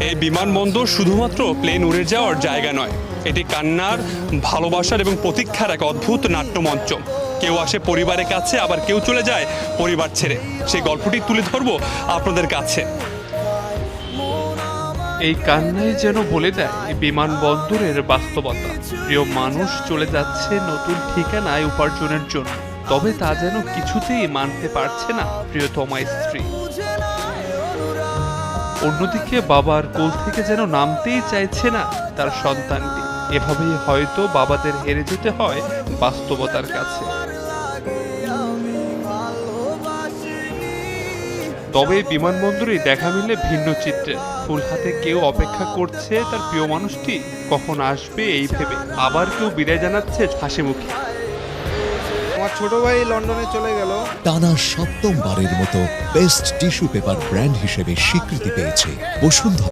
এই বিমানবন্দর শুধুমাত্র প্লেন উড়ে যাওয়ার জায়গা নয়, এটি কান্নার, ভালোবাসার এবং প্রতীক্ষার এক অদ্ভুত নাট্যমঞ্চ। কেউ আসে পরিবারের কাছে, আবার কেউ চলে যায় পরিবার ছেড়ে। সেই গল্পটি তুলে ধরবো আপনাদের কাছে। এই কান্নাই যেন বলে দেয় বিমানবন্দরের বাস্তবতা। প্রিয় মানুষ চলে যাচ্ছে নতুন ঠিকানায় উপার্জনের জন্য, তবে তা যেন কিছুতেই মানতে পারছে না প্রিয়তমা স্ত্রী। অন্যদিকে বাবার কোল থেকে যেন নামতেই চাইছে না তার সন্তানটি। এভাবেই হয়তো বাবাদের হেরে যেতে হয় বাস্তবতার কাছে। তবে বিমানবন্দরে দেখা মিলে ভিন্ন চিত্রে। ফুল হাতে কেউ অপেক্ষা করছে তার প্রিয় মানুষটি কখন আসবে এই ভেবে, আবার কেউ বিদায় জানাচ্ছে হাসি মুখে। আমার ছোট ভাই লন্ডনে চলে গেল। টানা সপ্তমবারের মতো বেস্ট টিস্যু পেপার ব্র্যান্ড হিসেবে স্বীকৃতি পেয়েছে বসুন্ধরা।